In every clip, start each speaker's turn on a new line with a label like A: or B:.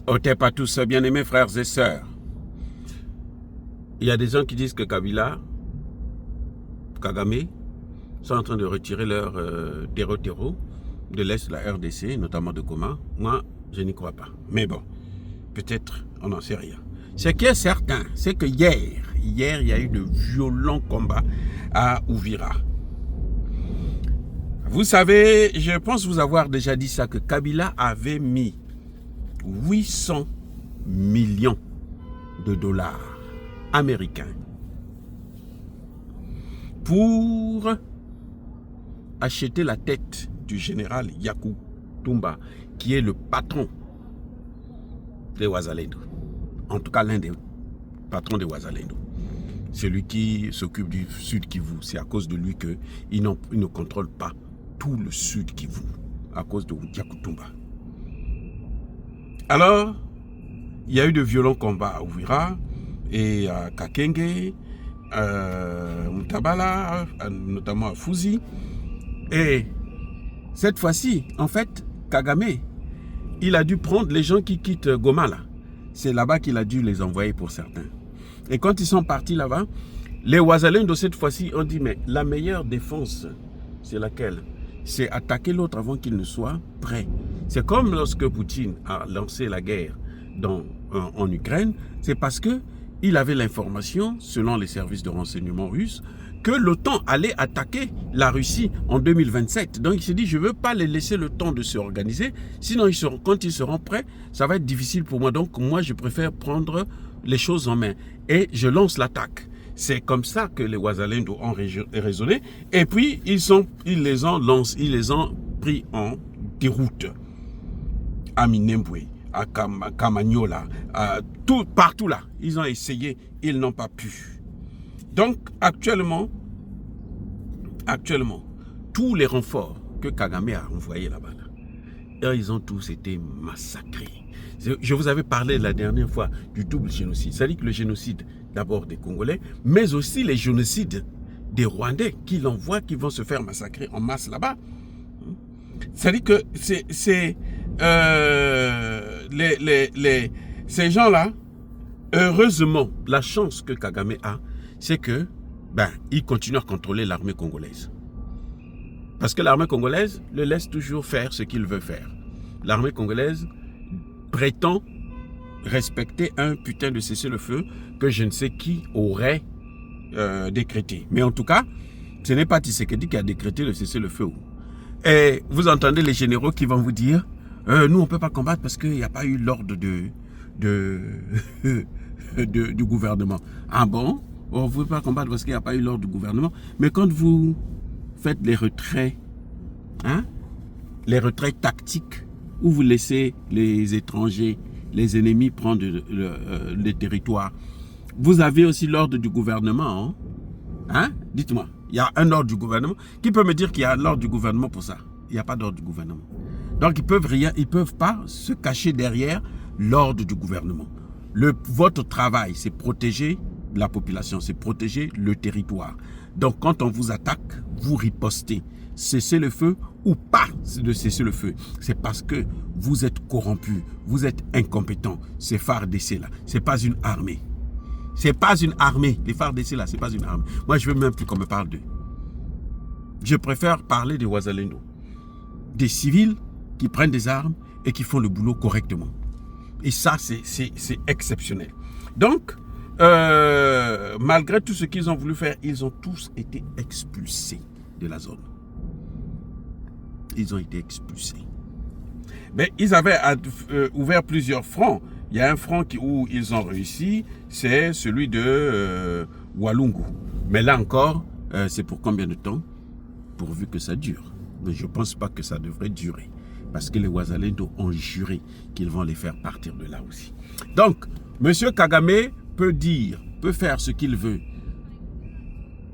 A: Otep à tous, bien-aimés frères et sœurs. Il y a des gens qui disent que Kagame, sont en train de retirer leur terreau de l'Est de la RDC, notamment de Goma. Moi, je n'y crois pas. Mais bon, peut-être, on n'en sait rien. Ce qui est certain, c'est que hier, il y a eu de violents combats à Uvira. Vous savez, je pense vous avoir déjà dit ça, que Kabila avait mis 800 millions de dollars américains pour acheter la tête du général Yakou Tumba, qui est le patron des Wazalendo. En tout cas, l'un des patrons des Wazalendo. Celui qui s'occupe du Sud Kivu. C'est à cause de lui qu'il ne contrôle pas tout le Sud Kivu, à cause de Yakou Tumba. Alors, il y a eu de violents combats à Uvira et à Kakenge, Mutabala, notamment à Fouzi. Et cette fois-ci, en fait, Kagame, il a dû prendre les gens qui quittent Goma là. C'est là-bas qu'il a dû les envoyer pour certains. Et quand ils sont partis là-bas, les Wazalendo cette fois-ci ont dit, mais la meilleure défense, c'est laquelle? C'est attaquer l'autre avant qu'il ne soit prêt. C'est comme lorsque Poutine a lancé la guerre en Ukraine, c'est parce que il avait l'information, selon les services de renseignement russes, que l'OTAN allait attaquer la Russie en 2027. Donc il s'est dit, je ne veux pas les laisser le temps de se organiser, sinon quand ils seront prêts, ça va être difficile pour moi. Donc moi, je préfère prendre les choses en main. Et je lance l'attaque. C'est comme ça que les Wazalendo ont raisonné. Et puis, ils les ont pris en déroute. À Minembwe, à Kamanyola, partout là. Ils ont essayé, ils n'ont pas pu. Donc, actuellement, tous les renforts que Kagame a envoyés là-bas, ils ont tous été massacrés. Je vous avais parlé la dernière fois du double génocide. C'est-à-dire que le génocide d'abord des Congolais, mais aussi les génocides des Rwandais qui l'envoient, qui vont se faire massacrer en masse là-bas. C'est-à-dire que ces gens-là, heureusement, la chance que Kagame a, c'est que il continue à contrôler l'armée congolaise. Parce que l'armée congolaise le laisse toujours faire ce qu'il veut faire. L'armée congolaise prétend respecter un putain de cessez-le-feu que je ne sais qui aurait décrété. Mais en tout cas, ce n'est pas Tshisekedi qui a décrété le cessez-le-feu. Et vous entendez les généraux qui vont vous dire nous on ne peut pas combattre parce qu'il n'y a pas eu l'ordre du gouvernement. Ah bon? On ne peut pas combattre parce qu'il n'y a pas eu l'ordre du gouvernement. Mais quand vous faites les retraits, les retraits tactiques, où vous laissez les étrangers, les ennemis prendre les territoires, vous avez aussi l'ordre du gouvernement. Dites-moi, il y a un ordre du gouvernement. Qui peut me dire qu'il y a l'ordre du gouvernement pour ça? Il n'y a pas d'ordre du gouvernement. Donc ils peuvent pas se cacher derrière l'ordre du gouvernement. Votre travail, c'est protéger la population, c'est protéger le territoire. Donc quand on vous attaque, vous ripostez. Cessez le feu ou pas de cesser le feu. C'est parce que vous êtes corrompu, vous êtes incompétent. Ces FARDC là, c'est pas une armée. C'est pas une armée. Les FARDC là, c'est pas une armée. Moi, je veux même plus qu'on me parle d'eux. Je préfère parler des Wazalendo. Des civils qui prennent des armes et qui font le boulot correctement. Et ça, c'est exceptionnel. Donc, malgré tout ce qu'ils ont voulu faire, ils ont tous été expulsés de la zone. Ils ont été expulsés. Mais ils avaient ouvert plusieurs fronts. Il y a un front où ils ont réussi, c'est celui de Walungu. Mais là encore, c'est pour combien de temps? Pourvu que ça dure. Mais je ne pense pas que ça devrait durer. Parce que les Wazalendo ont juré qu'ils vont les faire partir de là aussi. Donc, M. Kagame peut faire ce qu'il veut.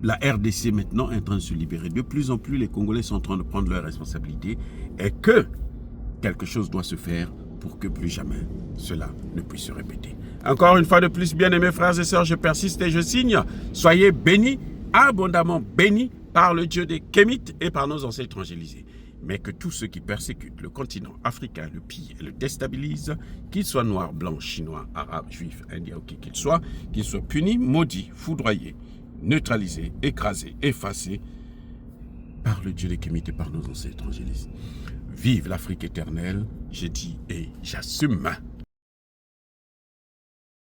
A: La RDC maintenant est en train de se libérer. De plus en plus, les Congolais sont en train de prendre leurs responsabilités et que quelque chose doit se faire pour que plus jamais cela ne puisse se répéter. Encore une fois de plus, bien-aimés frères et sœurs, je persiste et je signe. Soyez bénis, abondamment bénis par le Dieu des Kémites et par nos ancêtres évangélisés.
B: mais que tous ceux qui persécutent le continent africain, le pillent et le déstabilisent, qu'ils soient noirs, blancs, chinois, arabes, juifs, indiens, qui qu'ils soient punis, maudits, foudroyés, neutralisés, écrasés, effacés par le Dieu des Kémites et par nos ancêtres angélistes. Vive l'Afrique éternelle, j'ai dit et j'assume.